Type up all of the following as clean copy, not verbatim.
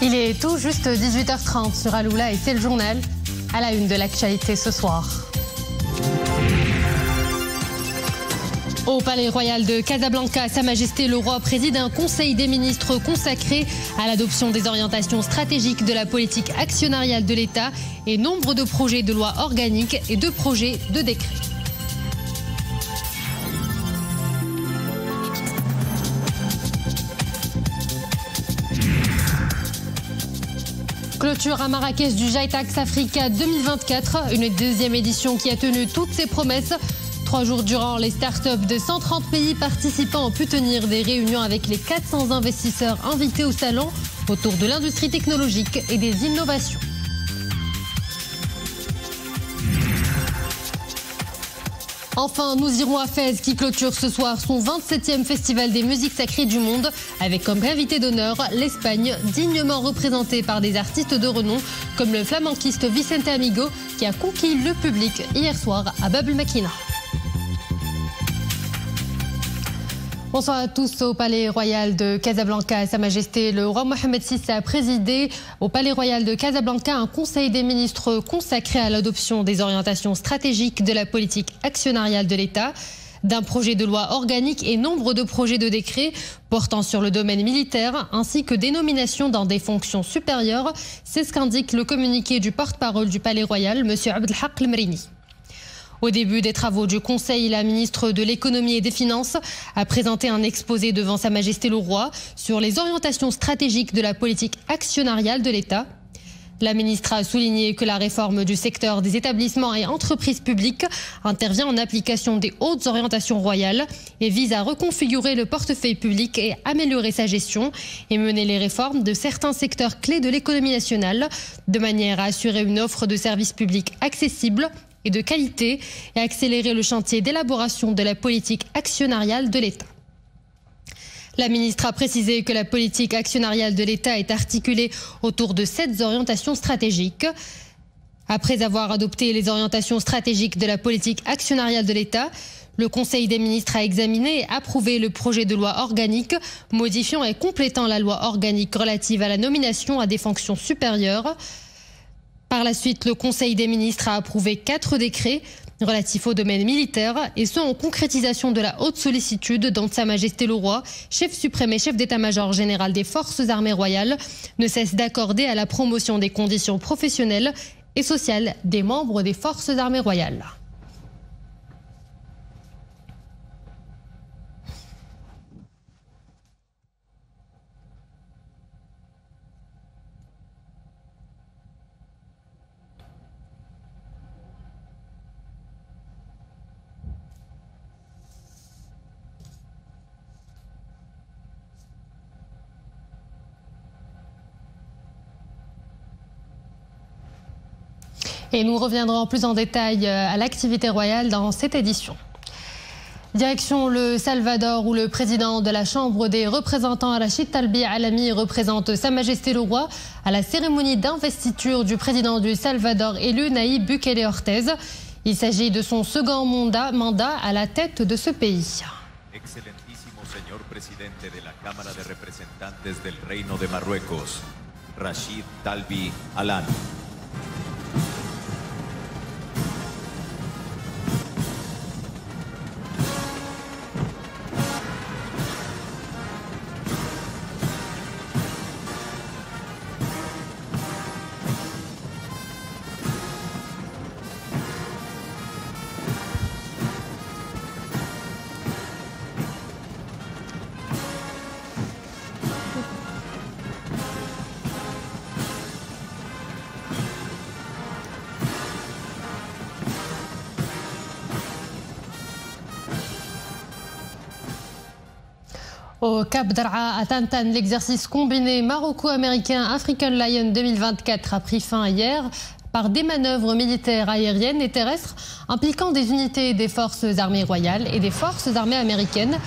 Il est tout juste 18h30 sur Aloula et c'est le journal à la une de l'actualité ce soir. Au Palais Royal de Casablanca, Sa Majesté le Roi préside un conseil des ministres consacré à l'adoption des orientations stratégiques de la politique actionnariale de l'État et nombre de projets de loi organiques et de projets de décret. Clôture à Marrakech du Jaitax Africa 2024, une deuxième édition qui a tenu toutes ses promesses. 3 jours durant, les startups de 130 pays participants ont pu tenir des réunions avec les 400 investisseurs invités au salon autour de l'industrie technologique et des innovations. Enfin, nous irons à Fès qui clôture ce soir son 27e festival des musiques sacrées du monde avec comme invité d'honneur l'Espagne, dignement représentée par des artistes de renom comme le flamenquiste Vicente Amigo qui a conquis le public hier soir à Bab el Makina. Bonsoir à tous. Au Palais Royal de Casablanca, Sa Majesté le Roi Mohamed VI a présidé au Palais Royal de Casablanca un conseil des ministres consacré à l'adoption des orientations stratégiques de la politique actionnariale de l'État, d'un projet de loi organique et nombre de projets de décrets portant sur le domaine militaire ainsi que des nominations dans des fonctions supérieures. C'est ce qu'indique le communiqué du porte-parole du Palais Royal, M. Abdelhak El-Mrini. Au début des travaux du Conseil, la ministre de l'Économie et des Finances a présenté un exposé devant Sa Majesté le Roi sur les orientations stratégiques de la politique actionnariale de l'État. La ministre a souligné que la réforme du secteur des établissements et entreprises publiques intervient en application des hautes orientations royales et vise à reconfigurer le portefeuille public et améliorer sa gestion et mener les réformes de certains secteurs clés de l'économie nationale de manière à assurer une offre de services publics accessible et de qualité et accélérer le chantier d'élaboration de la politique actionnariale de l'État. La ministre a précisé que la politique actionnariale de l'État est articulée autour de 7 orientations stratégiques. Après avoir adopté les orientations stratégiques de la politique actionnariale de l'État, le Conseil des ministres a examiné et approuvé le projet de loi organique modifiant et complétant la loi organique relative à la nomination à des fonctions supérieures. Par la suite, le Conseil des ministres a approuvé 4 décrets relatifs au domaine militaire et ceux en concrétisation de la haute sollicitude dont Sa Majesté le Roi, chef suprême et chef d'état-major général des forces armées royales, ne cesse d'accorder à la promotion des conditions professionnelles et sociales des membres des forces armées royales. Et nous reviendrons plus en détail à l'activité royale dans cette édition. Direction le Salvador où le président de la Chambre des représentants Rachid Talbi Alami représente Sa Majesté le Roi à la cérémonie d'investiture du président du Salvador élu Nayib Bukele Ortez. Il s'agit de son second mandat à la tête de ce pays. Excelentísimo señor presidente de la Cámara de Representantes del Reino de Marruecos, Rachid Talbi Alami. Au Cap Draa à Tantan, l'exercice combiné maroco-américain African Lion 2024 a pris fin hier par des manœuvres militaires aériennes et terrestres impliquant des unités des forces armées royales et des forces armées américaines.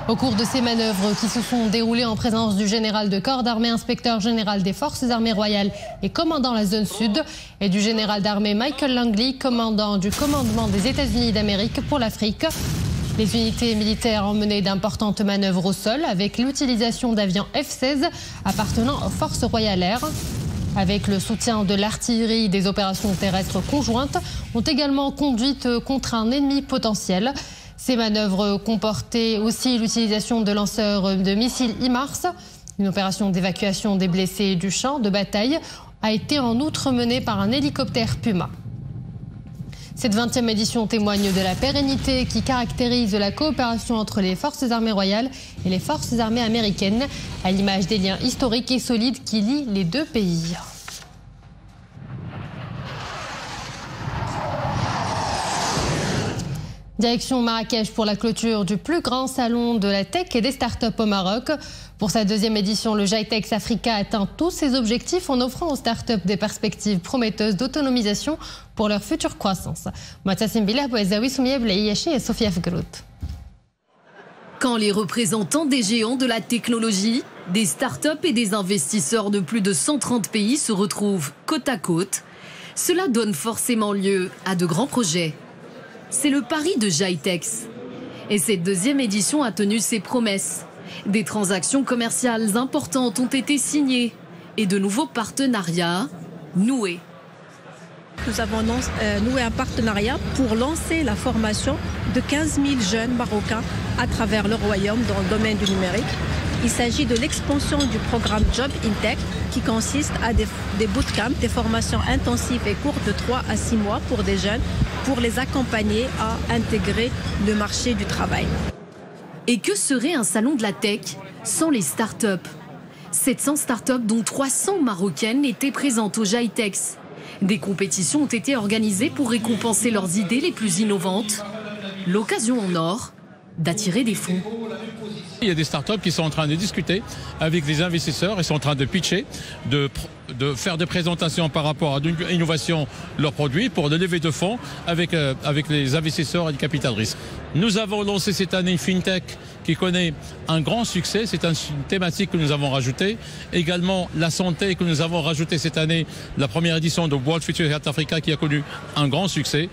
Au cours de ces manœuvres qui se sont déroulées en présence du général de corps d'armée, inspecteur général des forces armées royales et commandant la zone sud, et du général d'armée Michael Langley, commandant du commandement des États-Unis d'Amérique pour l'Afrique. Les unités militaires ont mené d'importantes manœuvres au sol avec l'utilisation d'avions F-16 appartenant aux forces royales air. Avec le soutien de l'artillerie, des opérations terrestres conjointes ont également conduit contre un ennemi potentiel. Ces manœuvres comportaient aussi l'utilisation de lanceurs de missiles HIMARS. Une opération d'évacuation des blessés du champ de bataille a été en outre menée par un hélicoptère Puma. Cette 20e édition témoigne de la pérennité qui caractérise la coopération entre les forces armées royales et les forces armées américaines, à l'image des liens historiques et solides qui lient les deux pays. Direction Marrakech pour la clôture du plus grand salon de la tech et des startups au Maroc. Pour sa 2e édition, le GITEX Africa atteint tous ses objectifs en offrant aux startups des perspectives prometteuses d'autonomisation pour leur future croissance. Quand les représentants des géants de la technologie, des startups et des investisseurs de plus de 130 pays se retrouvent côte à côte, cela donne forcément lieu à de grands projets. C'est le pari de GITEX. Et cette 2e édition a tenu ses promesses. Des transactions commerciales importantes ont été signées et de nouveaux partenariats noués. Nous avons noué un partenariat pour lancer la formation de 15 000 jeunes Marocains à travers le royaume dans le domaine du numérique. Il s'agit de l'expansion du programme Job in Tech qui consiste à des bootcamps, des formations intensives et courtes de 3 à 6 mois pour des jeunes pour les accompagner à intégrer le marché du travail. Et que serait un salon de la tech sans les startups ? 700 startups dont 300 marocaines étaient présentes au GITEX. Des compétitions ont été organisées pour récompenser leurs idées les plus innovantes. L'occasion en or d'attirer des fonds. Il y a des startups qui sont en train de discuter avec des investisseurs, ils sont en train de pitcher, de faire des présentations par rapport à l'innovation de leurs produits pour de lever de fonds avec les investisseurs et le capital risque. Nous avons lancé cette année FinTech qui connaît un grand succès, c'est une thématique que nous avons rajoutée. Également la santé que nous avons rajouté cette année, la première édition de World Future Health Africa qui a connu un grand succès.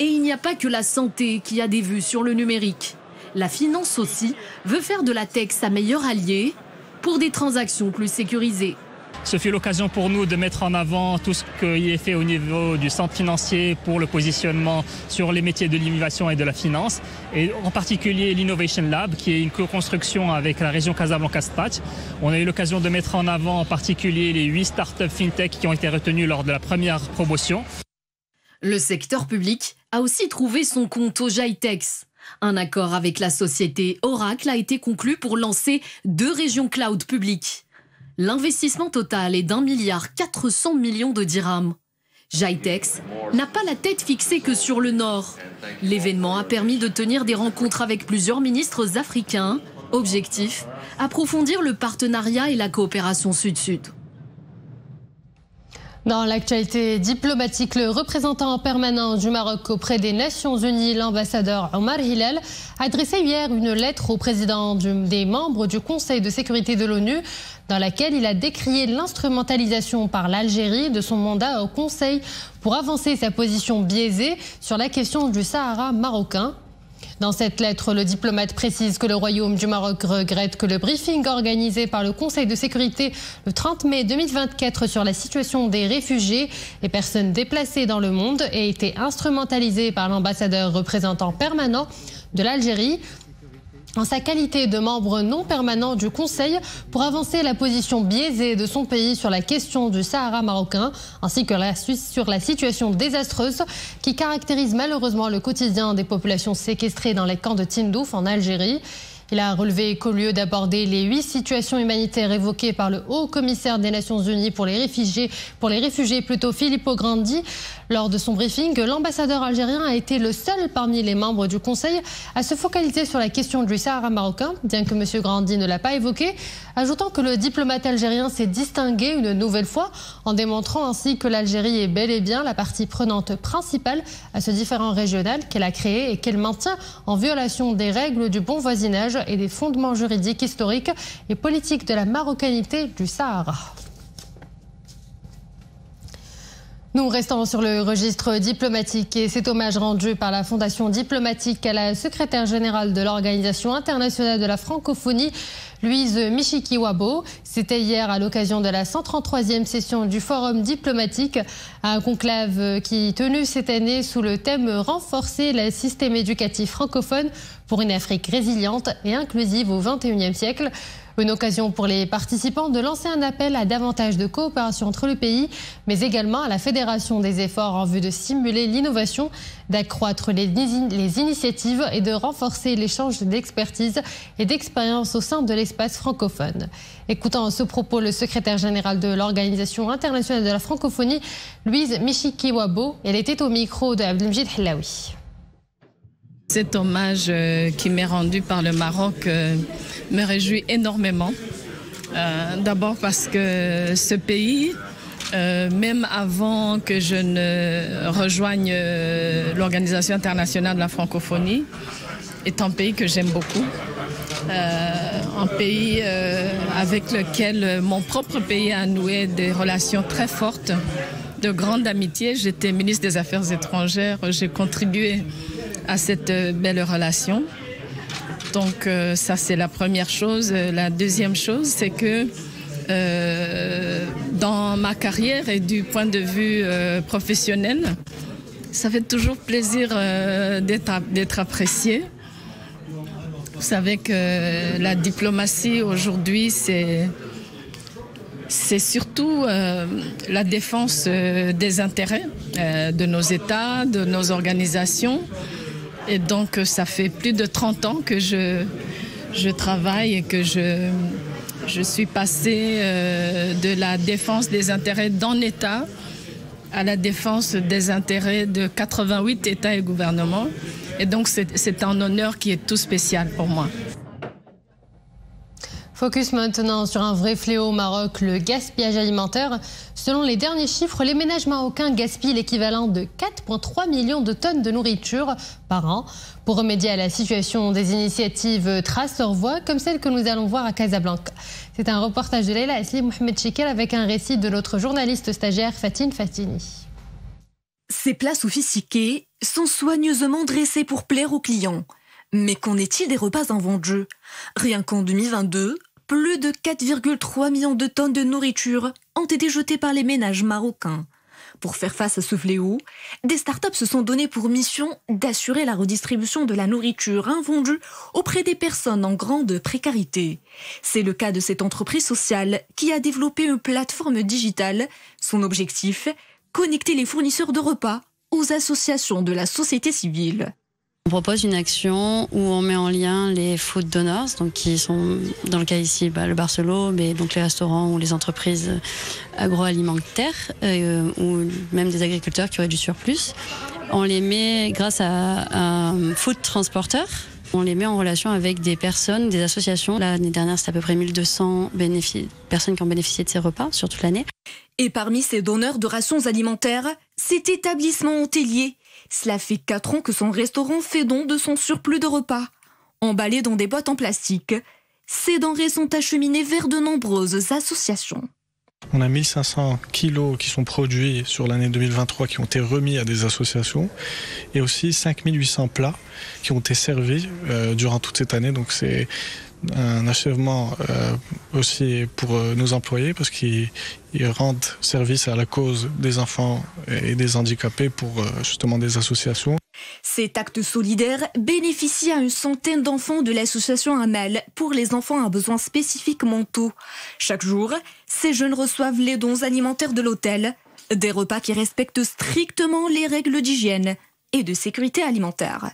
Et il n'y a pas que la santé qui a des vues sur le numérique. La finance aussi veut faire de la tech sa meilleure alliée pour des transactions plus sécurisées. Ce fut l'occasion pour nous de mettre en avant tout ce qui est fait au niveau du centre financier pour le positionnement sur les métiers de l'innovation et de la finance, et en particulier l'Innovation Lab, qui est une co-construction avec la région Casablanca-Spatch. On a eu l'occasion de mettre en avant en particulier les 8 startups FinTech qui ont été retenues lors de la première promotion. Le secteur public a aussi trouvé son compte au GITEX. Un accord avec la société Oracle a été conclu pour lancer 2 régions cloud publiques. L'investissement total est d'1,4 milliard de dirhams. GITEX n'a pas la tête fixée que sur le Nord. L'événement a permis de tenir des rencontres avec plusieurs ministres africains. Objectif, approfondir le partenariat et la coopération sud-sud. Dans l'actualité diplomatique, le représentant permanent du Maroc auprès des Nations Unies, l'ambassadeur Omar Hilal, a adressé hier une lettre au président des membres du Conseil de sécurité de l'ONU, dans laquelle il a décrié l'instrumentalisation par l'Algérie de son mandat au Conseil pour avancer sa position biaisée sur la question du Sahara marocain. Dans cette lettre, le diplomate précise que le Royaume du Maroc regrette que le briefing organisé par le Conseil de sécurité le 30 mai 2024 sur la situation des réfugiés et personnes déplacées dans le monde ait été instrumentalisé par l'ambassadeur représentant permanent de l'Algérie en sa qualité de membre non permanent du Conseil pour avancer la position biaisée de son pays sur la question du Sahara marocain ainsi que sur la situation désastreuse qui caractérise malheureusement le quotidien des populations séquestrées dans les camps de Tindouf en Algérie. Il a relevé qu'au lieu d'aborder les 8 situations humanitaires évoquées par le haut commissaire des Nations Unies pour les réfugiés Filippo Grandi, lors de son briefing, l'ambassadeur algérien a été le seul parmi les membres du Conseil à se focaliser sur la question du Sahara marocain, bien que M. Grandi ne l'a pas évoqué, ajoutant que le diplomate algérien s'est distingué une nouvelle fois en démontrant ainsi que l'Algérie est bel et bien la partie prenante principale à ce différend régional qu'elle a créé et qu'elle maintient en violation des règles du bon voisinage et des fondements juridiques, historiques et politiques de la marocanité du Sahara. Nous restons sur le registre diplomatique et cet hommage rendu par la Fondation diplomatique à la secrétaire générale de l'Organisation internationale de la francophonie, Louise Mishikiwabo. C'était hier à l'occasion de la 133e session du Forum diplomatique, un conclave qui tenu cette année sous le thème « Renforcer le système éducatif francophone pour une Afrique résiliente et inclusive au XXIe siècle ». Une occasion pour les participants de lancer un appel à davantage de coopération entre le pays, mais également à la fédération des efforts en vue de stimuler l'innovation, d'accroître les initiatives et de renforcer l'échange d'expertise et d'expérience au sein de l'espace francophone. Écoutons à ce propos le secrétaire général de l'Organisation internationale de la francophonie, Louise Mishikiwabo. Elle était au micro de Abdelmjid Hilaoui. Cet hommage qui m'est rendu par le Maroc me réjouit énormément. D'abord parce que ce pays, même avant que je ne rejoigne l'Organisation internationale de la francophonie, est un pays que j'aime beaucoup. Un pays avec lequel mon propre pays a noué des relations très fortes, de grande amitié. J'étais ministre des Affaires étrangères, j'ai contribué à cette belle relation. Donc ça, c'est la première chose. La deuxième chose, c'est que dans ma carrière et du point de vue professionnel, ça fait toujours plaisir d'être apprécié. Vous savez que la diplomatie aujourd'hui, c'est surtout la défense des intérêts de nos États, de nos organisations. Et donc, ça fait plus de 30 ans que je travaille et que je suis passée de la défense des intérêts d'un État à la défense des intérêts de 88 États et gouvernements. Et donc, c'est un honneur qui est tout spécial pour moi. Focus maintenant sur un vrai fléau au Maroc, le gaspillage alimentaire. Selon les derniers chiffres, les ménages marocains gaspillent l'équivalent de 4,3 millions de tonnes de nourriture par an. Pour remédier à la situation, des initiatives tracent leur voie, comme celle que nous allons voir à Casablanca. C'est un reportage de Leila Asli Mohamed Chekel avec un récit de notre journaliste stagiaire Fatine Fatini. Ces plats sophistiqués sont soigneusement dressés pour plaire aux clients. Mais qu'en est-il des repas invendus ? Rien qu'en 2022, plus de 4,3 millions de tonnes de nourriture ont été jetées par les ménages marocains. Pour faire face à ce fléau, des startups se sont données pour mission d'assurer la redistribution de la nourriture invendue auprès des personnes en grande précarité. C'est le cas de cette entreprise sociale qui a développé une plateforme digitale. Son objectif, connecter les fournisseurs de repas aux associations de la société civile. On propose une action où on met en lien les food donors, donc qui sont dans le cas ici le Barcelo, mais donc les restaurants ou les entreprises agroalimentaires ou même des agriculteurs qui auraient du surplus. On les met grâce à un food transporteur. On les met en relation avec des personnes, des associations. L'année dernière, c'est à peu près 1200 personnes qui ont bénéficié de ces repas sur toute l'année. Et parmi ces donneurs de rations alimentaires, cet établissement hôtelier. Cela fait 4 ans que son restaurant fait don de son surplus de repas. Emballés dans des boîtes en plastique, ces denrées sont acheminées vers de nombreuses associations. On a 1500 kilos qui sont produits sur l'année 2023 qui ont été remis à des associations et aussi 5800 plats qui ont été servis durant toute cette année. Donc c'est un achèvement aussi pour nos employés parce qu'ils rendent service à la cause des enfants et des handicapés pour justement des associations. Cet acte solidaire bénéficie à une centaine d'enfants de l'association Amal pour les enfants à besoins spécifiques mentaux. Chaque jour, ces jeunes reçoivent les dons alimentaires de l'hôtel, des repas qui respectent strictement les règles d'hygiène et de sécurité alimentaire.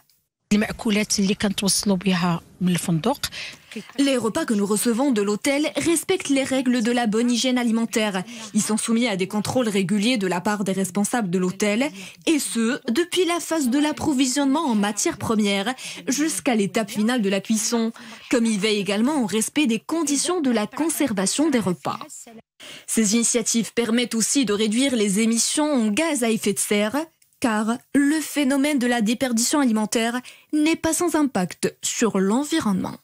Les repas que nous recevons de l'hôtel respectent les règles de la bonne hygiène alimentaire. Ils sont soumis à des contrôles réguliers de la part des responsables de l'hôtel, et ce, depuis la phase de l'approvisionnement en matières premières jusqu'à l'étape finale de la cuisson, comme ils veillent également au respect des conditions de la conservation des repas. Ces initiatives permettent aussi de réduire les émissions en gaz à effet de serre, car le phénomène de la déperdition alimentaire n'est pas sans impact sur l'environnement.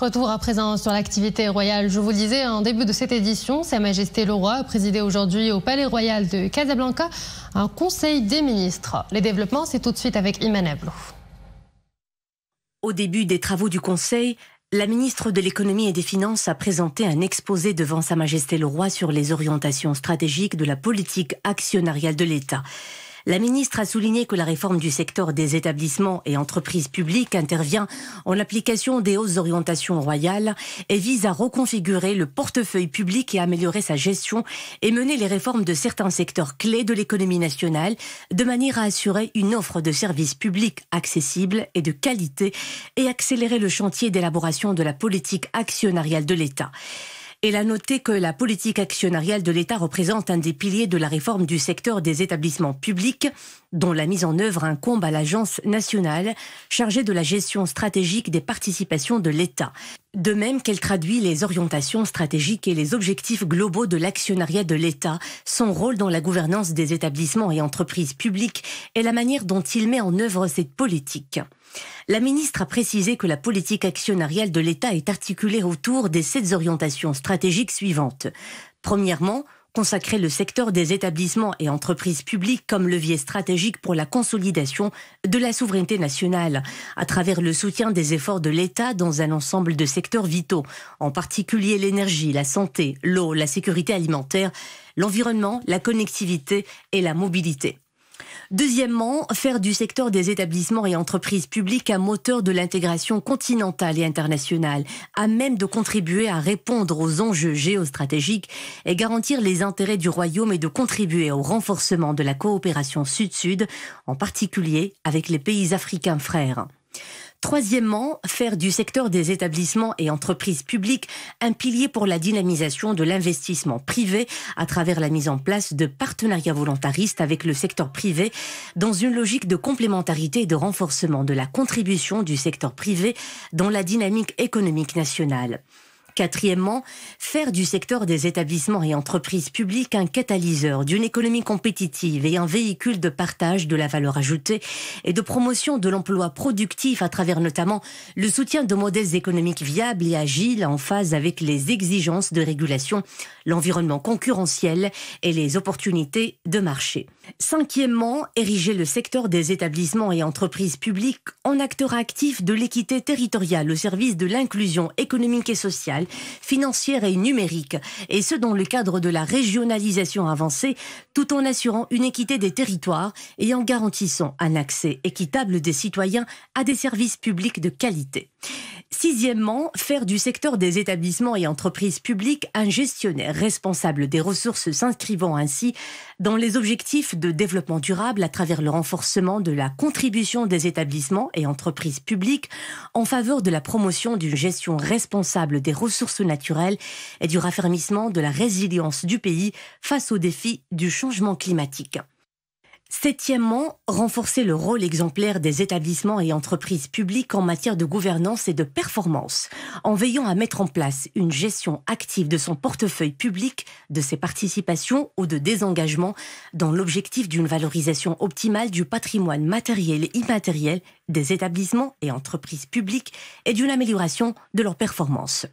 Retour à présent sur l'activité royale. Je vous le disais en début de cette édition, Sa Majesté le Roi a présidé aujourd'hui au Palais Royal de Casablanca un conseil des ministres. Les développements, c'est tout de suite avec Iman Ablo. Au début des travaux du conseil, la ministre de l'économie et des finances a présenté un exposé devant Sa Majesté le Roi sur les orientations stratégiques de la politique actionnariale de l'État. La ministre a souligné que la réforme du secteur des établissements et entreprises publiques intervient en application des hautes orientations royales et vise à reconfigurer le portefeuille public et améliorer sa gestion et mener les réformes de certains secteurs clés de l'économie nationale de manière à assurer une offre de services publics accessibles et de qualité et accélérer le chantier d'élaboration de la politique actionnariale de l'État. Elle a noté que la politique actionnariale de l'État représente un des piliers de la réforme du secteur des établissements publics, dont la mise en œuvre incombe à l'Agence nationale chargée de la gestion stratégique des participations de l'État. De même qu'elle traduit les orientations stratégiques et les objectifs globaux de l'actionnariat de l'État, son rôle dans la gouvernance des établissements et entreprises publiques et la manière dont il met en œuvre cette politique. La ministre a précisé que la politique actionnariale de l'État est articulée autour des 7 orientations stratégiques suivantes. Premièrement, consacrer le secteur des établissements et entreprises publiques comme levier stratégique pour la consolidation de la souveraineté nationale, à travers le soutien des efforts de l'État dans un ensemble de secteurs vitaux, en particulier l'énergie, la santé, l'eau, la sécurité alimentaire, l'environnement, la connectivité et la mobilité. Deuxièmement, faire du secteur des établissements et entreprises publiques un moteur de l'intégration continentale et internationale, à même de contribuer à répondre aux enjeux géostratégiques et garantir les intérêts du royaume et de contribuer au renforcement de la coopération sud-sud, en particulier avec les pays africains frères. Troisièmement, faire du secteur des établissements et entreprises publiques un pilier pour la dynamisation de l'investissement privé à travers la mise en place de partenariats volontaristes avec le secteur privé dans une logique de complémentarité et de renforcement de la contribution du secteur privé dans la dynamique économique nationale. Quatrièmement, faire du secteur des établissements et entreprises publiques un catalyseur d'une économie compétitive et un véhicule de partage de la valeur ajoutée et de promotion de l'emploi productif à travers notamment le soutien de modèles économiques viables et agiles en phase avec les exigences de régulation, l'environnement concurrentiel et les opportunités de marché. Cinquièmement, ériger le secteur des établissements et entreprises publiques en acteur actif de l'équité territoriale au service de l'inclusion économique et sociale, financière et numérique, et ce dans le cadre de la régionalisation avancée, tout en assurant une équité des territoires et en garantissant un accès équitable des citoyens à des services publics de qualité. Sixièmement, faire du secteur des établissements et entreprises publiques un gestionnaire responsable des ressources s'inscrivant ainsi dans les objectifs de développement durable à travers le renforcement de la contribution des établissements et entreprises publiques en faveur de la promotion d'une gestion responsable des ressources naturelles et du raffermissement de la résilience du pays face aux défis du changement climatique. Septièmement, renforcer le rôle exemplaire des établissements et entreprises publiques en matière de gouvernance et de performance, en veillant à mettre en place une gestion active de son portefeuille public, de ses participations ou de désengagement, dans l'objectif d'une valorisation optimale du patrimoine matériel et immatériel des établissements et entreprises publiques et d'une amélioration de leur performance.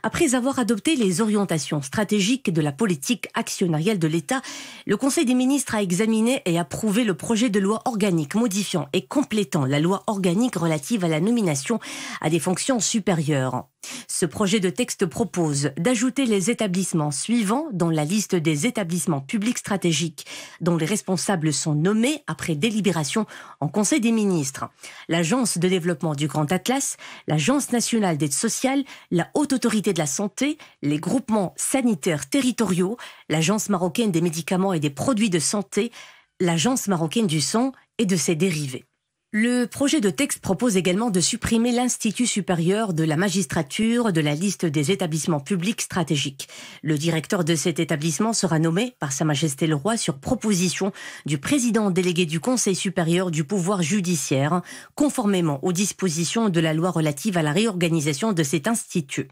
Après avoir adopté les orientations stratégiques de la politique actionnariale de l'État, le Conseil des ministres a examiné et approuvé le projet de loi organique modifiant et complétant la loi organique relative à la nomination à des fonctions supérieures. Ce projet de texte propose d'ajouter les établissements suivants dans la liste des établissements publics stratégiques dont les responsables sont nommés après délibération en Conseil des ministres. L'Agence de développement du Grand Atlas, l'Agence nationale d'aide sociale, la Haute Autorité de la Santé, les groupements sanitaires territoriaux, l'Agence marocaine des médicaments et des produits de santé, l'Agence marocaine du sang et de ses dérivés. Le projet de texte propose également de supprimer l'Institut supérieur de la magistrature de la liste des établissements publics stratégiques. Le directeur de cet établissement sera nommé par Sa Majesté le Roi sur proposition du président délégué du Conseil supérieur du pouvoir judiciaire, conformément aux dispositions de la loi relative à la réorganisation de cet institut.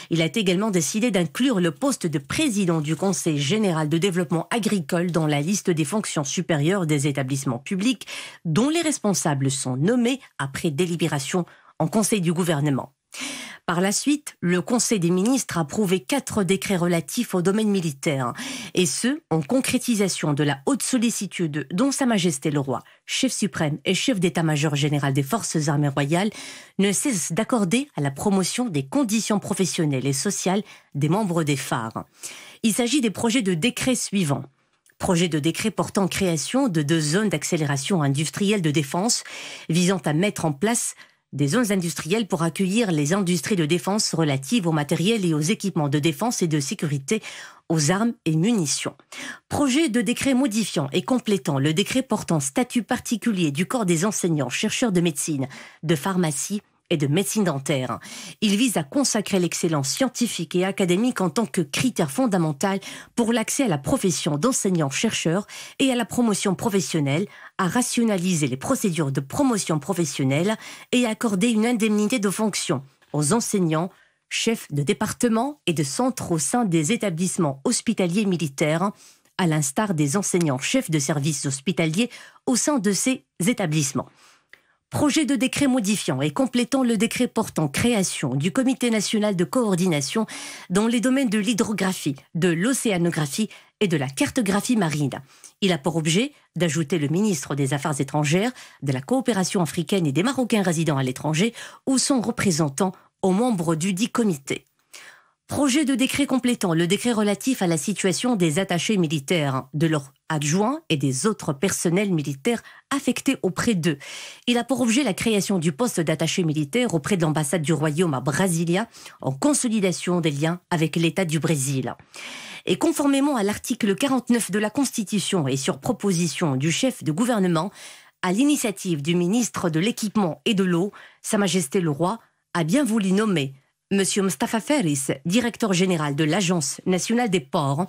Il a été également décidé d'inclure le poste de président du Conseil général de développement agricole dans la liste des fonctions supérieures des établissements publics dont les responsables sont nommés après délibération en Conseil du gouvernement. Par la suite, le Conseil des ministres a approuvé 4 décrets relatifs au domaine militaire, et ce, en concrétisation de la haute sollicitude dont Sa Majesté le Roi, chef suprême et chef d'état-major général des forces armées royales, ne cesse d'accorder à la promotion des conditions professionnelles et sociales des membres des phares. Il s'agit des projets de décrets suivants. Projet de décret portant création de 2 zones d'accélération industrielle de défense visant à mettre en place des zones industrielles pour accueillir les industries de défense relatives au matériel et aux équipements de défense et de sécurité, aux armes et munitions. Projet de décret modifiant et complétant le décret portant statut particulier du corps des enseignants, chercheurs de médecine, de pharmacie et de médecine dentaire. Il vise à consacrer l'excellence scientifique et académique en tant que critère fondamental pour l'accès à la profession d'enseignant-chercheur et à la promotion professionnelle, à rationaliser les procédures de promotion professionnelle et à accorder une indemnité de fonction aux enseignants, chefs de département et de centre au sein des établissements hospitaliers militaires, à l'instar des enseignants chefs de services hospitaliers au sein de ces établissements. Projet de décret modifiant et complétant le décret portant création du Comité national de coordination dans les domaines de l'hydrographie, de l'océanographie et de la cartographie marine. Il a pour objet d'ajouter le ministre des Affaires étrangères, de la coopération africaine et des Marocains résidant à l'étranger ou son représentant aux membres du dit comité. Projet de décret complétant le décret relatif à la situation des attachés militaires, de leurs adjoints et des autres personnels militaires affectés auprès d'eux. Il a pour objet la création du poste d'attaché militaire auprès de l'ambassade du Royaume à Brasilia, en consolidation des liens avec l'État du Brésil. Et conformément à l'article 49 de la Constitution et sur proposition du chef de gouvernement, à l'initiative du ministre de l'Équipement et de l'Eau, Sa Majesté le Roi a bien voulu nommer Monsieur Mustafa Faris, directeur général de l'Agence nationale des ports,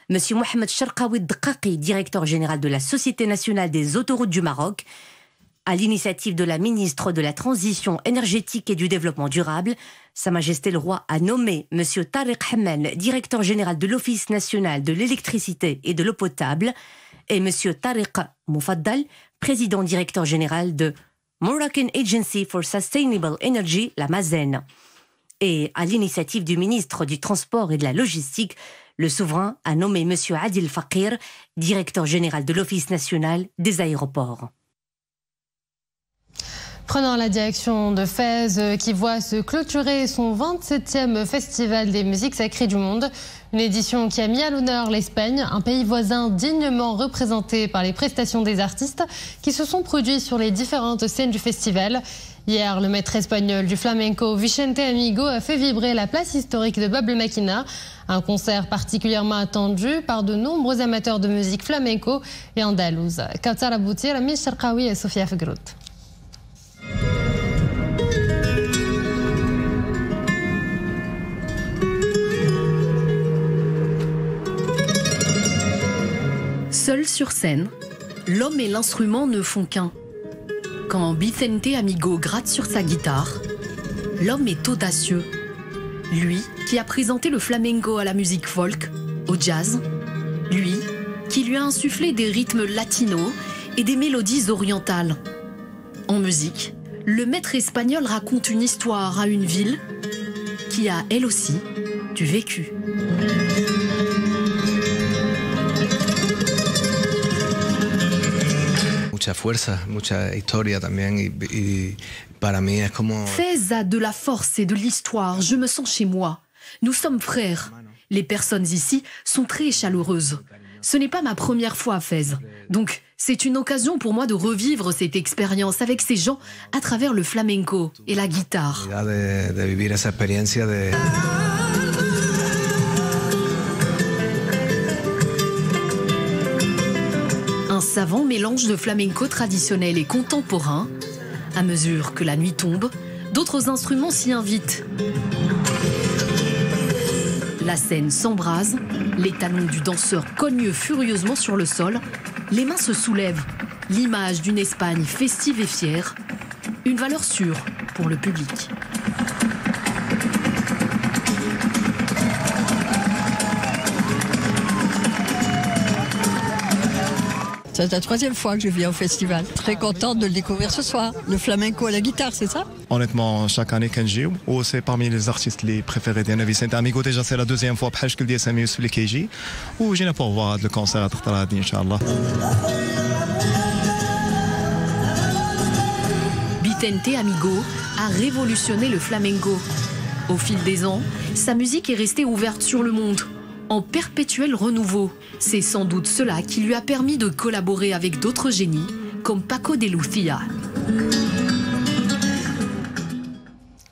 Monsieur Mohamed Sharqawi Dqaqi, directeur général de la Société nationale des autoroutes du Maroc, à l'initiative de la ministre de la Transition énergétique et du développement durable, Sa Majesté le Roi a nommé Monsieur Tariq Hamel, directeur général de l'Office national de l'électricité et de l'eau potable, et Monsieur Tariq Moufaddal, président directeur général de Moroccan Agency for Sustainable Energy, la MAZEN. Et à l'initiative du ministre du Transport et de la Logistique, le souverain a nommé M. Adil Fakir, directeur général de l'Office national des aéroports. Prenant la direction de Fès, qui voit se clôturer son 27e Festival des musiques sacrées du monde. Une édition qui a mis à l'honneur l'Espagne, un pays voisin dignement représenté par les prestations des artistes qui se sont produits sur les différentes scènes du festival. Hier, le maître espagnol du flamenco Vicente Amigo a fait vibrer la place historique de Bab el Maquina. Un concert particulièrement attendu par de nombreux amateurs de musique flamenco et andalouse. Kautar Abouti, Rami Sharqawi et Sofia Fegrout. Seul sur scène, l'homme et l'instrument ne font qu'un. Quand Vicente Amigo gratte sur sa guitare, l'homme est audacieux. Lui qui a présenté le flamenco à la musique folk, au jazz. Lui qui lui a insufflé des rythmes latinos et des mélodies orientales. En musique, le maître espagnol raconte une histoire à une ville qui a, elle aussi, du vécu. Fès a de la force et de l'histoire, je me sens chez moi. Nous sommes frères. Les personnes ici sont très chaleureuses. Ce n'est pas ma première fois à Fès. Donc, c'est une occasion pour moi de revivre cette expérience avec ces gens à travers le flamenco et la guitare. Un savant mélange de flamenco traditionnel et contemporain. À mesure que la nuit tombe, d'autres instruments s'y invitent. La scène s'embrase, les talons du danseur cognent furieusement sur le sol, les mains se soulèvent, l'image d'une Espagne festive et fière, une valeur sûre pour le public. C'est la 3e fois que je viens au festival. Très contente de le découvrir ce soir. Le flamenco à la guitare, c'est ça? Honnêtement, chaque année كنجي c'est parmi les artistes les préférés ديالنا Vicente Amigo. Déjà c'est la 2e fois بحال شكل ديال سامي يوسف اللي كيجي وجينا pour voir هذا الكونسير تخطر هذه ان شاء الله. Vicente Amigo a révolutionné le flamenco. Au fil des ans, sa musique est restée ouverte sur le monde, en perpétuel renouveau. C'est sans doute cela qui lui a permis de collaborer avec d'autres génies, comme Paco de Lucia.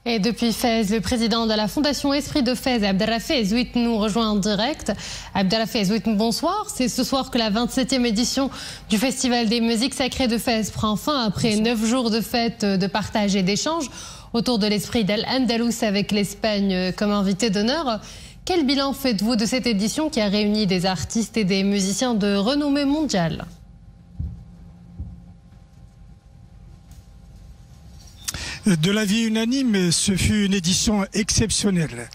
Et depuis Fès, le président de la Fondation Esprit de Fès, Abdelrafez Ouit, nous rejoint en direct. Abdelrafez Ouit, bonsoir. C'est ce soir que la 27e édition du Festival des musiques sacrées de Fès prend fin après 9 jours de fêtes, de partage et d'échange autour de l'esprit d'Al-Andalus avec l'Espagne comme invité d'honneur. Quel bilan faites-vous de cette édition qui a réuni des artistes et des musiciens de renommée mondiale ? De l'avis unanime, ce fut une édition exceptionnelle.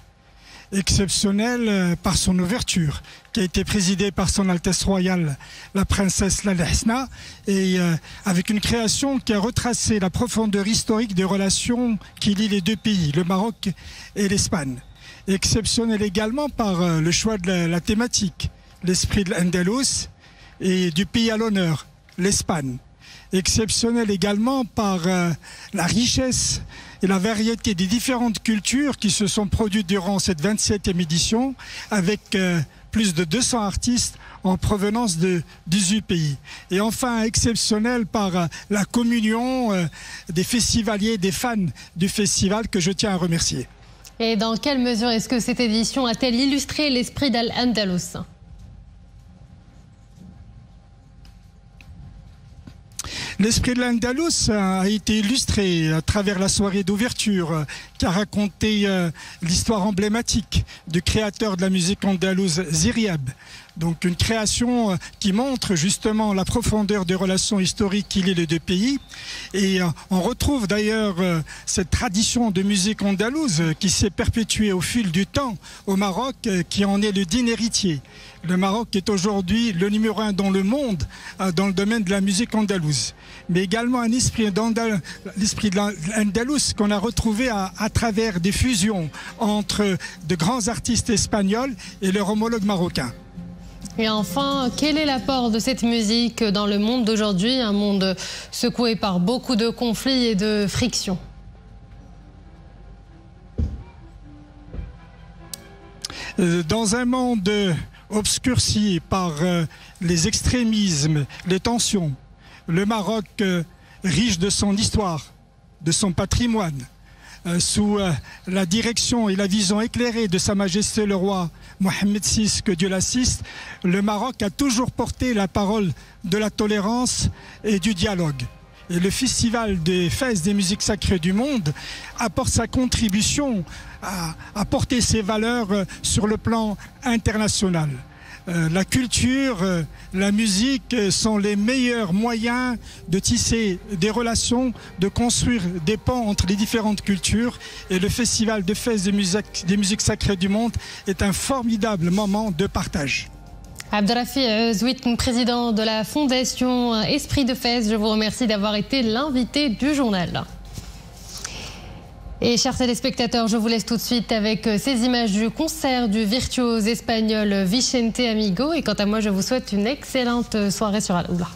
Exceptionnelle par son ouverture, qui a été présidée par son Altesse Royale, la princesse Lal Hasna, et avec une création qui a retracé la profondeur historique des relations qui lient les deux pays, le Maroc et l'Espagne. Exceptionnelle également par le choix de la thématique, l'esprit de l'Andalus, et du pays à l'honneur, l'Espagne. Exceptionnel également par la richesse et la variété des différentes cultures qui se sont produites durant cette 27e édition avec plus de 200 artistes en provenance de 18 pays. Et enfin exceptionnel par la communion des festivaliers, des fans du festival que je tiens à remercier. Et dans quelle mesure est-ce que cette édition a-t-elle illustré l'esprit d'Al-Andalus ? L'esprit de l'Andalus a été illustré à travers la soirée d'ouverture qui a raconté l'histoire emblématique du créateur de la musique andalouse, Ziriab. Donc une création qui montre justement la profondeur des relations historiques qui lient les deux pays. Et on retrouve d'ailleurs cette tradition de musique andalouse qui s'est perpétuée au fil du temps au Maroc, qui en est le digne héritier. Le Maroc est aujourd'hui le numéro 1 dans le monde dans le domaine de la musique andalouse. Mais également un esprit de l'Andalus qu'on a retrouvé à travers des fusions entre de grands artistes espagnols et leurs homologues marocains. Et enfin, quel est l'apport de cette musique dans le monde d'aujourd'hui, un monde secoué par beaucoup de conflits et de frictions ? Dans un monde obscurci par les extrémismes, les tensions, le Maroc, riche de son histoire, de son patrimoine, sous la direction et la vision éclairée de Sa Majesté le roi Mohamed VI, que Dieu l'assiste, le Maroc a toujours porté la parole de la tolérance et du dialogue. Et le Festival des Fès des musiques sacrées du monde apporte sa contribution à porter ses valeurs sur le plan international. La culture, la musique sont les meilleurs moyens de tisser des relations, de construire des ponts entre les différentes cultures. Et le Festival de Fès des musiques sacrées du monde est un formidable moment de partage. Abdelrafez Ouit, président de la Fondation Esprit de Fès, je vous remercie d'avoir été l'invité du journal. Et chers téléspectateurs, je vous laisse tout de suite avec ces images du concert du virtuose espagnol Vicente Amigo. Et quant à moi, je vous souhaite une excellente soirée sur Al-Oula.